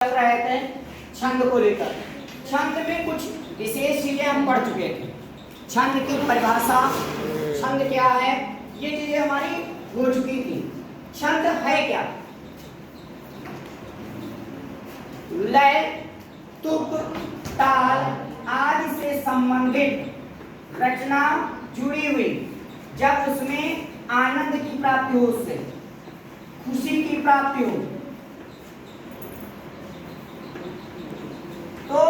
चल रहे थे छंद को लेकर। छंद में कुछ विशेष चीजें हम पढ़ चुके थे। छंद की परिभाषा, छंद क्या है, ये चीजें हमारी हो चुकी थी। छंद है क्या? लय, तुक, ताल आदि से संबंधित रचना जुड़ी हुई, जब उसमें आनंद की प्राप्ति हो, उससे खुशी की प्राप्ति हो, तो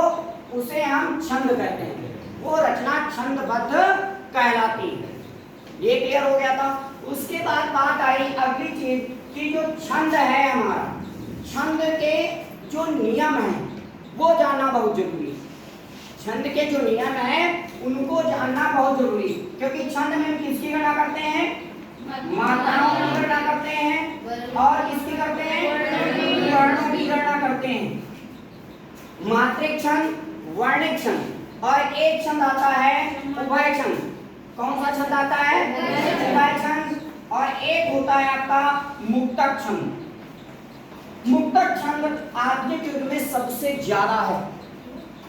उसे हम छंद कहते हैं। वो रचना छंदबद्ध कहलाती है। ये क्लियर हो गया था। उसके बाद बात आई अगली चीज कि जो छंद है हमारा, छंद के जो नियम हैं वो जानना बहुत जरूरी है। छंद के जो नियम हैं उनको जानना बहुत जरूरी है, क्योंकि छंद में हम किसकी गणना करते हैं? मात्राओं की गणना करते हैं और किसकी करते हैं? वर्णों की गणना करते हैं। मात्रिक छंद, वर्णिक छंद और एक छंद आता है उभय छंद। कौन सा छंद आता है? उभय छंद। और एक होता है आपका मुक्तक छंद। मुक्तक छंद आधुनिक युग में सबसे ज्यादा है,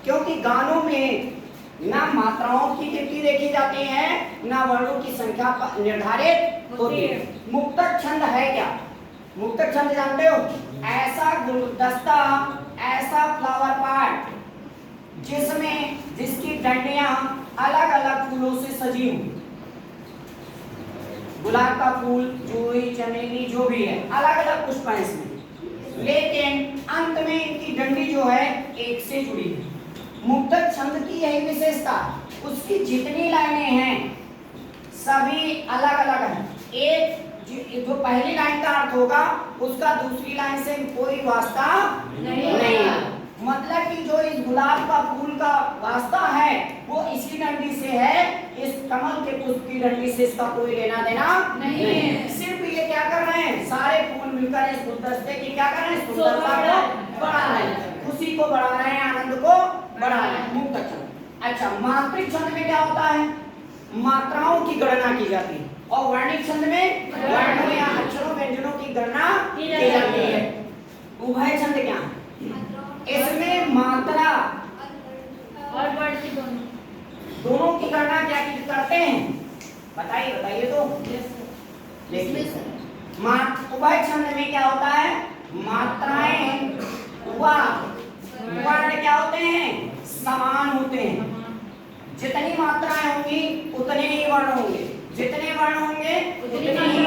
क्योंकि गानों में ना मात्राओं की गिनती देखी जाती है, ना वर्णों की संख्या निर्धारित होती है। मुक्तक छंद है क्या? मुक्तक छंद जानते हो? ऐसा गुलदस्ता, ऐसा फ्लावर पॉट जिसकी डंडियां अलग अलग फूलों से सजी हुई, गुलाब का फूल, जूही, चमेली, जो भी है, अलग अलग पुष्प हैं इसमें, लेकिन अंत में इनकी डंडी जो है एक से जुड़ी है। मुक्तक छंद की यही विशेषता, उसकी जितनी लाइनें हैं सभी अलग अलग हैं। एक जो पहली लाइन का अर्थ होगा उसका दूसरी लाइन से कोई वास्ता नहीं है। मतलब कि जो इस गुलाब का फूल का वास्ता है वो इसी डंडी से है, इस कमल के पुष्प की डंडी से इसका कोई लेना देना नहीं है। सिर्फ ये क्या कर रहे हैं, सारे फूल मिलकर इस गुलदस्ते की क्या कर रहे हैं? सुंदरता को बढ़ा रहे हैं, खुशी को बढ़ा रहे हैं, आनंद को बढ़ा रहे हैं। मुक्तक छंद। अच्छा, मात्रिक छंद में क्या होता है? मात्राओं की गणना की जाती है, और वर्णिक छंद में वर्णों या अक्षरों व्यंजनों की गणना की जाती है। उभय छंद क्या है? इसमें मात्रा और वर्ण की दोनों की गणना क्या करते हैं? बताइए तो। उभय छंद में क्या होता है? मात्राएं व वर्ण क्या होते हैं? समान होते हैं। जितनी मात्राएं होंगी उतने ही वर्ण होंगे, जितने वर्ण होंगे उतनी ही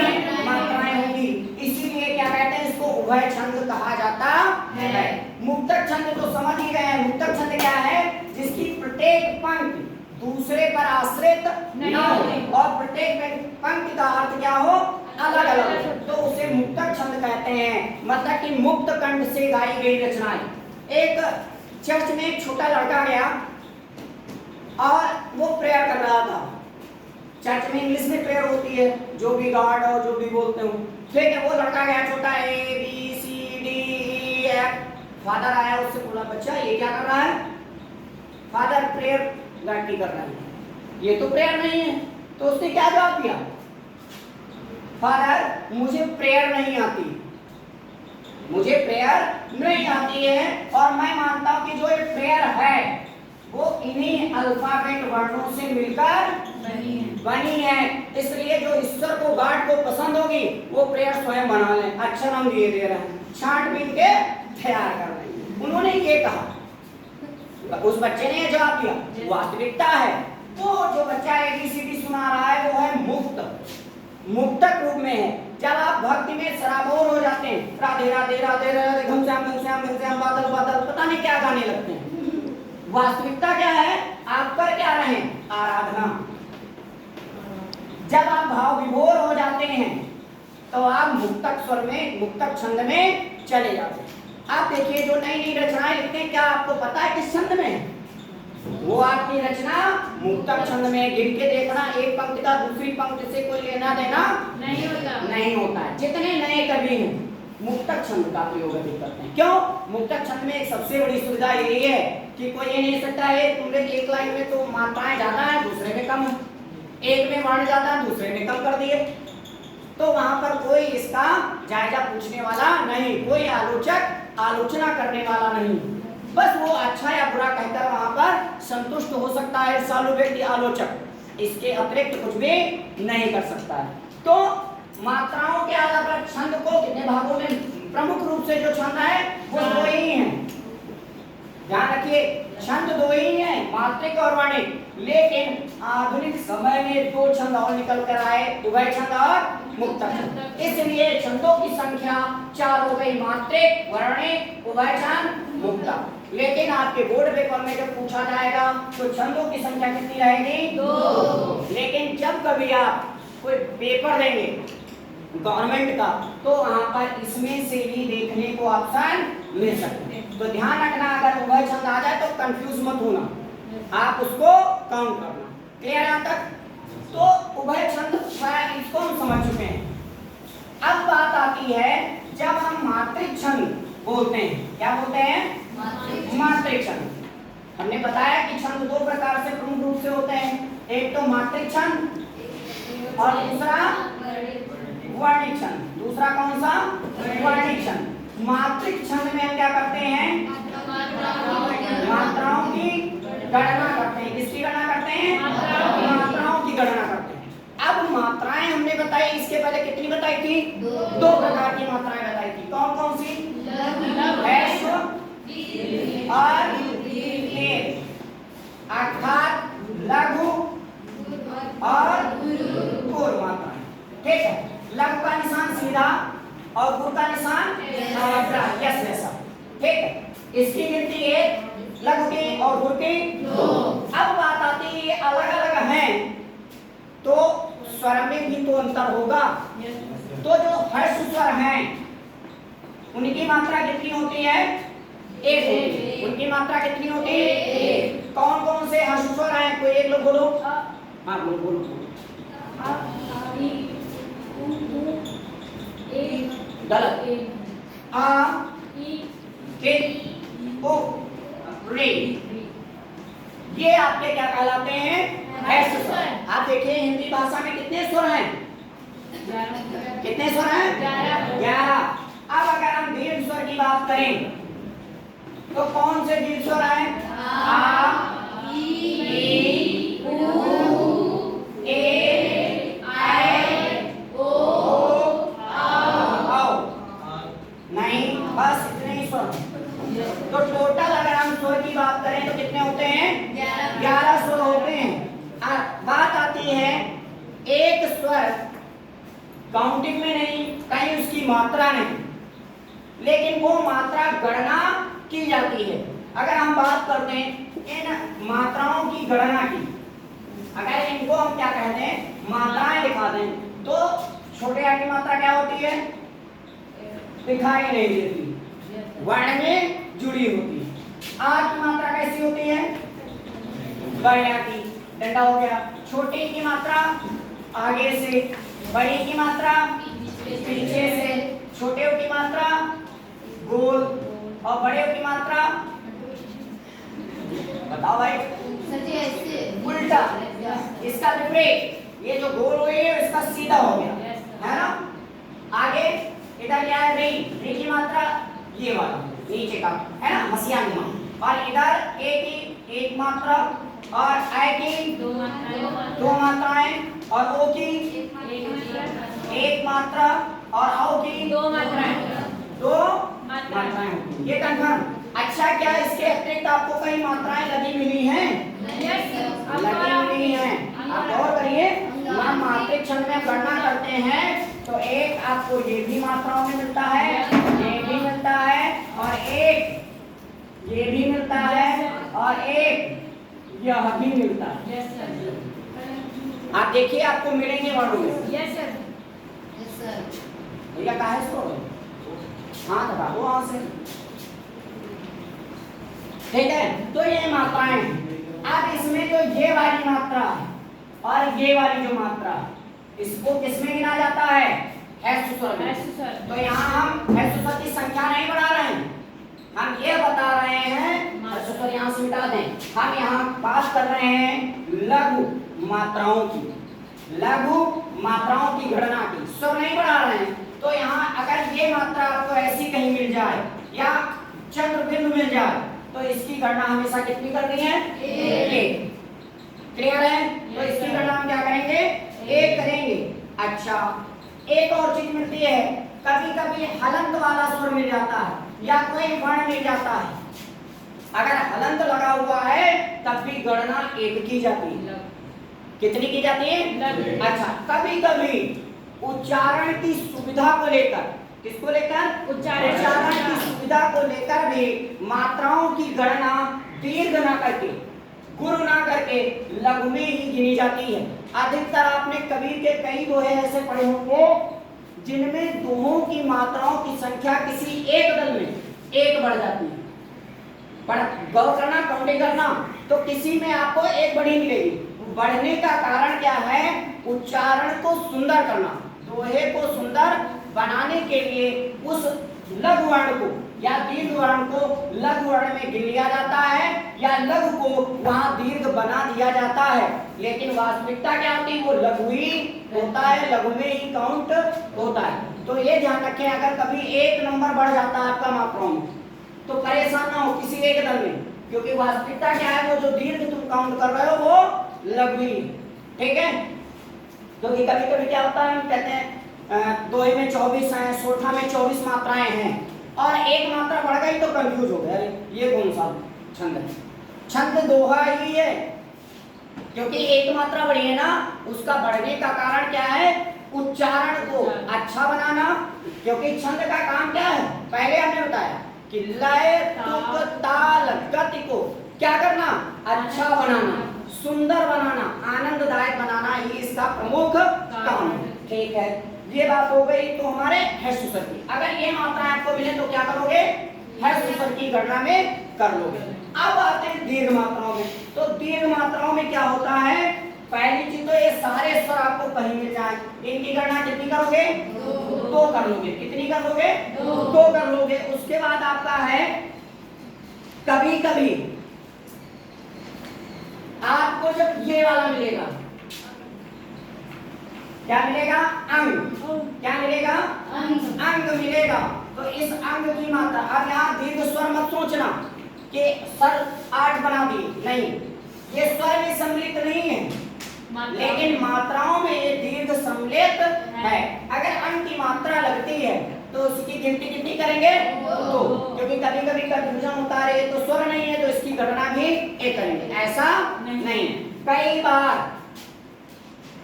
मात्राएं होंगी। इसीलिए क्या कहते हैं इसको? उभय छंद कहा जाता है। मुक्तक छंद तो समझ ही गए हैं। मुक्तक छंद क्या है? जिसकी प्रत्येक पंक्ति दूसरे पर आश्रित न हो और प्रत्येक पंक्ति का अर्थ क्या हो? अलग अलग, तो उसे मुक्तक छंद कहते हैं। मतलब कि मुक्त कंठ से गाई गई रचनाएं। एक चर्च में एक छोटा लड़का गया और वो प्रेयर कर रहा था। चर्च में इंग्लिश में प्रेयर होती है, जो भी गॉड और जो भी बोलते हो, ठीक है। वो लड़का गया छोटा, ABCDEF। फादर आया, उससे बोला बच्चा ये क्या कर रहा है? फादर प्रेयर गाटी कर रहा है, ये तो प्रेयर नहीं है। तो उसने क्या जवाब दिया? फादर मुझे प्रेयर नहीं आती, मुझे प्रेयर नहीं आती है, और मैं मानता हूं कि जो ये प्रेयर है वो इन्हीं अल्फाबेट वर्णों से मिलकर बनी है। इसलिए जो ईश्वर को, गॉड को पसंद होगी वो प्रेयर स्वयं बना ले। अक्षर हम दिए दे रहे हैं, छांट बीन के तैयार कर रहे हैं। उन्होंने ये कहा, उस बच्चे ने जवाब दिया। वास्तविकता है वो जो बच्चा ABCD सुना रहा है वो है मुक्तक रूप में है। जब आप भक्ति में सराबोर हो जाते हैं, राधे राधे राधे राधे घनश्याम घनश्याम घनश्याम बादल बादल, पता नहीं क्या गाने लगते हैं। वास्तविकता क्या है? आप कर क्या रहे हैं? आराधना। जब आप भाव विभोर हो जाते हैं तो आप मुक्तक स्वर में, मुक्तक छंद में चले जाते हैं। आप देखिए जो नई नई रचनाएं लिखते हैं, क्या आपको पता है किस छंद में? वो आपकी रचना मुक्तक छंद में। गिन के देखना, एक पंक्ति का दूसरी पंक्ति से कोई लेना देना नहीं होता है। जितने नए कवि हैं मुक्तक छंद का प्रयोग अधिक करते हैं। क्यों? मुक्तक छंद में एक सबसे बड़ी सुविधा यही है कि कोई ये नहीं सकता है तुमने एक लाइन में तो मात्राएं ज्यादा है, दूसरे में कम है, एक में वर्ण ज्यादा है, दूसरे में कम कर दिए, तो वहां पर कोई इसका जायजा पूछने वाला नहीं, कोई आलोचक आलोचना करने वाला नहीं, बस वो अच्छा या बुरा कहकर वहां पर संतुष्ट हो सकता है सालु व्यक्ति आलोचक, इसके अतिरिक्त कुछ भी नहीं कर सकता है। तो मात्राओं के आधार पर छंद को कितने भागों में, प्रमुख रूप से जो छंद है वो दो ही हैं, ध्यान रखिए, छंद दो ही हैं, मात्रिक और वर्णिक। लेकिन आधुनिक समय में दो छंद और निकल कर आए, उभय छंद और मुक्तक छंद। इसलिए छंदों की संख्या 4 हो गई, मात्रिक, वर्णिक, उभय छंद, मुक्तक। लेकिन आपके बोर्ड पेपर में जब पूछा जाएगा तो छंदों की संख्या कितनी रहेगी? 2। लेकिन जब कभी आप कोई पेपर देंगे गवर्नमेंट का तो वहां पर इसमें से भी देखने को ऑप्शन मिल सकते हैं। तो ध्यान रखना, अगर उभय छंद आ जाए तो कंफ्यूज मत होना, आप उसको काउंट करना। क्लियर है तक? तो उभय छंद इसको हम समझ चुके हैं। अब बात आती है जब हम मात्रिक छंद बोलते हैं, क्या बोलते हैं? मात्रिक छंद। हमने बताया कि छंद दो प्रकार से प्रमुख रूप से होते हैं, एक तो मात्रिक छंद और दूसरा वर्णिक छंद। दूसरा कौन सा? वर्णिक छंद। मात्रिक छंद में हम क्या करते हैं? मात्राओं की गणना करते हैं। किसकी गणना करते हैं? मात्राओं की गणना करते हैं। अब मात्राएं हमने बताई, इसके पहले कितनी बताई थी? दो प्रकार की मात्राएं बताई थी। कौन कौन सी? ह्रस्व और दीर्घ, अर्थात लघु और गुरु मात्राएं। ठीक है, लघु का निशान सीधा और गुरु का निशान यस वैसा। ठीक है, इसकी गिनती 1, लघु की और गुरु की 2। अब बात आती है ये अलग अलग हैं तो स्वर में भी तो अंतर होगा। तो जो हर्ष स्वर हैं उनकी मात्रा कितनी होती है? 1 होती है। उनकी मात्रा कितनी होती है? 1। कौन कौन से हर्ष स्वर हैं? कोई एक लोग बोलो। हाँ बोलो। गलत। आ, इ, उ, रे, ये आपके क्या कहलाते हैं? हर्ष स्वर। आप देखिए हिंदी भाषा में कितने स्वर हैं? कितने स्वर हैं? 11। अब अगर हम दीर्घ स्वर की बात करें तो कौन से दीर्घ स्वर हैं? आ, इ, उ, ए, ऐ, ओ, नहीं, बस इतने ही स्वर। तो टोटल अगर हम स्वर की बात करें तो कितने होते हैं? 11 स्वर होते हैं। बात आती है एक स्वर काउंटिंग में नहीं, कहीं उसकी मात्रा नहीं, लेकिन वो मात्रा गणना की जाती है। अगर हम बात करते हैं इन मात्राओं की गणना की, अगर इनको हम क्या कहते हैं? मात्राएं दिखा दें तो छोटे आ की मात्रा क्या होती है? दिखाई नहीं देती, वर्ण में जुड़ी होती है। आ की मात्रा कैसी होती है? बड़े आ की, डंडा हो गया। छोटे की मात्रा आगे से, बड़ी की मात्रा पीछे से, छोटे की मात्रा गोल और बड़े की मात्रा बताओ भाई, उल्टा। इसका विपरीत, ये जो गोल हुई है इसका सीधा हो गया, है ना? आगे इधर क्या है? री की मात्रा ये वाला नीचे का, है ना, मसियानी मात्रा। और इधर ए की 1 मात्रा और आई की 2 मात्राएं और ओ की 1 मात्रा और औ की 2 मात्राएं। ये कंफर्म। अच्छा, क्या इसके अतिरिक्त आपको कई मात्राएं लगी मिली हैं? लगी मिली हैं। आप और करिए, हम मात्रिक छंद में गणना करते हैं तो एक आपको ये भी मात्राओं में मिलता है, ये भी मिलता है और एक ये भी मिलता है और एक यह भी मिलता है। आप देखिए आपको मिलेंगे वर्णों में। Yes sir. भैया कहा है इसको? हाँ दबा दो वहां से। ठीक है, तो ये मात्राएं हैं। अब इसमें जो ये वाली मात्रा और ये वाली जो मात्रा, इसको किसमें गिना जाता है? ह्रस्व स्वर में। तो यहाँ हम ह्रस्व स्वर की संख्या नहीं बढ़ा रहे हैं, हम ये बता रहे हैं, ह्रस्व स्वर यहाँ से मिटा दें, हम यहाँ बात कर रहे हैं लघु मात्राओं की, लघु मात्राओं की गणना की। स्वर नहीं बढ़ा रहे हैं। तो यहाँ अगर ये मात्रा आपको ऐसी कहीं मिल जाए या चंद्र बिंदु मिल जाए तो इसकी गणना हमेशा कितनी करनी है? एक। क्लियर है? तो इसकी गणना हम क्या करेंगे? एक करेंगे। अच्छा, एक और चीज मिलती है, कभी कभी हलंत वाला स्वर मिल जाता है या कोई वर्ण मिल जाता है। अगर हलंत लगा हुआ है तब भी गणना एक की जाती है। कितनी की जाती है? अच्छा, कभी कभी उच्चारण की सुविधा को लेकर, किसको लेकर? उच्चारण की सुविधा को लेकर भी मात्राओं की गणना दीर्घ ना करके, गुरु ना करके लघु में ही गिनी जाती है। अधिकतर आपने कबीर के कई दोहे ऐसे पढ़े होंगे जिनमें दोहों की मात्राओं की संख्या किसी एक दल में एक बढ़ जाती है। पर गौर करना, काउंटिंग करना, तो किसी में आपको एक बढ़ी मिलेगी। बढ़ने का कारण क्या है? उच्चारण को सुंदर करना। दोहे को सुंदर बनाने के लिए उस लघु वर्ण को या दीर्घ वर्ण को लघु वर्ण में गिन लिया जाता है या लघु को वहां दीर्घ बना दिया जाता है। लेकिन वास्तविकता क्या होती है? वो लघु ही होता है, लघु में ही काउंट होता है। तो ये ध्यान रखें, अगर कभी एक नंबर बढ़ जाता है आपका मात्राओं में तो परेशान ना हो किसी एक दल में, क्योंकि वास्तविकता क्या है? वो जो दीर्घ तुम काउंट कर रहे हो वो लघु ही। ठीक है? क्योंकि कभी कभी क्या होता है, हम कहते हैं दोहे में 24 हैं, सोठा में 24 मात्राएं हैं और एक मात्रा बढ़ गई तो कंफ्यूज हो गया, ये कौन सा छंद है? छंद दोहा ही है, क्योंकि एक मात्रा बढ़ी है ना, उसका बढ़ने का कारण क्या है? उच्चारण को अच्छा बनाना। क्योंकि छंद का काम क्या है? पहले हमने बताया कि लय, तुक, ताल, गति को क्या करना? अच्छा बनाना, सुंदर बनाना, आनंददायक बनाना, ये इसका प्रमुख काम है। ठीक है, ये बात हो गई तो हमारे ह्रस्व स्वर की। अगर ये मात्राएं आपको मिले तो क्या करोगे? ह्रस्व स्वर की गणना में कर लोगे। अब आते हैं दीर्घ मात्राओं में। तो दीर्घ मात्राओं में क्या होता है? पहली चीज तो ये सारे स्वर आपको कहीं मिल जाए, इनकी गणना कितनी करोगे? दो कर लोगे। कितनी कर लोगे? दो कर लोगे। उसके बाद आपका है कभी कभी आपको जब ये वाला मिलेगा, क्या मिलेगा? अंग। क्या मिलेगा? अंग मिलेगा। तो इस अंग की मात्रा, अब यहाँ दीर्घ स्वर मत सोचना कि स्वर 8 बना दिए, नहीं, ये स्वर में सम्मिलित नहीं है, लेकिन मात्राओं में ये दीर्घ सम्मिलित है। अगर अंग की मात्रा लगती है तो उसकी गिनती कितनी करेंगे? दो। क्योंकि कभी कभी कंफ्यूजन होता है, तो स्वर नहीं है तो इसकी गणना भी एक करेंगे, ऐसा नहीं। कई बार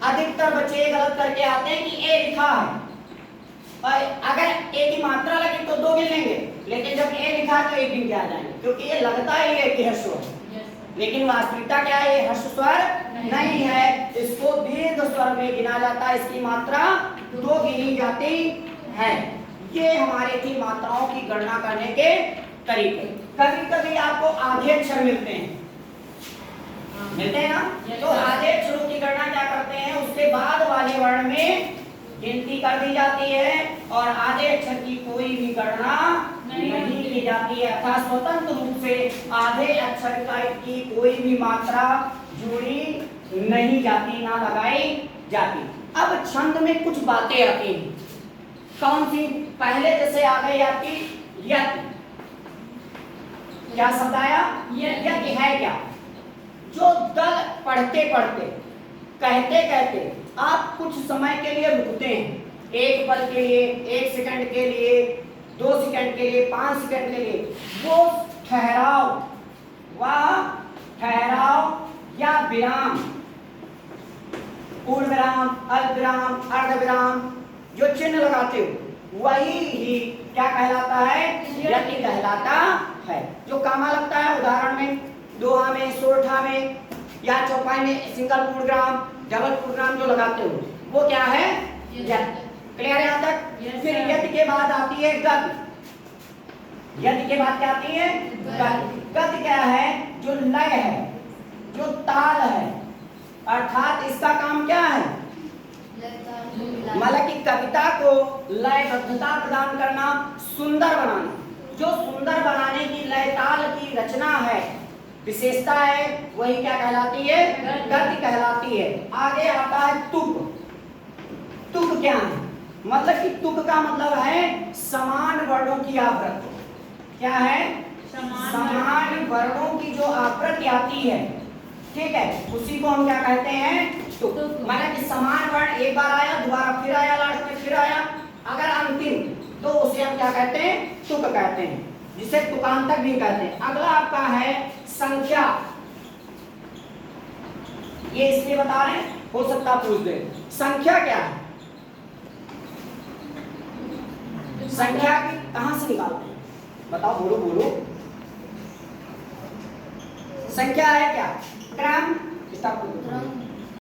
अधिकतर बच्चे गलत करके आते हैं कि ए लिखा है और अगर ए की मात्रा लगी तो दो गिन लेंगे, लेकिन जब ए लिखा है तो एक गिन के आ जाएंगे, क्योंकि ये लगता ही है कि ह्रस्व है, लेकिन वास्तविकता क्या है? ये ह्रस्व स्वर नहीं है। इसको दीर्घ स्वर में गिना जाता है, इसकी मात्रा दो गिनी जाती है। ये हमारे थी मात्राओं की गणना करने के तरीके। कभी कभी आपको आधे अक्षर मिलते हैं, मिलते हैं ना, तो आधे अक्षरों की गणना क्या करते हैं? उसके बाद वाले वर्ण में गिनती कर दी जाती है और आधे अक्षर की कोई भी गणना नहीं की जाती है, अर्थात स्वतंत्र रूप से आधे अक्षर की कोई भी मात्रा जोड़ी नहीं जाती, ना लगाई जाती। अब छंद में कुछ बातें आती हैं। कौन सी? पहले जैसे आ गई आपकी यति। क्या शब्द आया? यति है क्या? जो दल पढ़ते पढ़ते, कहते कहते आप कुछ समय के लिए रुकते हैं, एक पल के लिए, एक सेकंड के लिए, 2 सेकंड के लिए, 5 सेकंड के लिए, वो ठहराव, वह ठहराव या विराम, पूर्ण विराम, अल्प विराम, अर्ध विराम, जो चिन्ह लगाते हो वही ही क्या कहलाता है? यति कहलाता है। जो कामा लगता है, उदाहरण में दोहा में, सोरठा में या चौपाई में सिंगल पूर्णग्राम, डबल पूर्णग्राम जो लगाते हो वो क्या है? यति। क्लियर है यहाँ तक? फिर यति के बाद आती है गति। यति के बाद क्या आती है? गति। गति क्या है? जो लय है, जो ताल है, अर्थात इसका काम क्या है? मतलब कि कविता को लयबद्धता प्रदान करना, सुंदर बनाना। जो सुंदर बनाने की लय ताल की रचना है, विशेषता है, वही क्या कहलाती है? गति कहलाती है। आगे आता है तुक। तुक क्या है? मतलब कि तुक का मतलब है समान वर्णों की आवृत्ति। क्या है? समान समान वर्णों की जो आकृति आती है, ठीक है, उसी को हम क्या कहते हैं? तुक। तुक। माना कि समान वर्ण एक बार आया, दोबारा फिर आया, लास्ट में फिर आया, अगर अंतिम, तो उसे हम क्या कहते हैं? तुक कहते हैं, जिसे तुकांतक भी कहते हैं। अगला आपका है संख्या। ये इसलिए बता रहे हैं, हो सकता पूछ दे, संख्या क्या है? संख्या कहां से निकालते हैं? बताओ, बोलो बोलो। संख्या है क्या? क्रम। क्रम।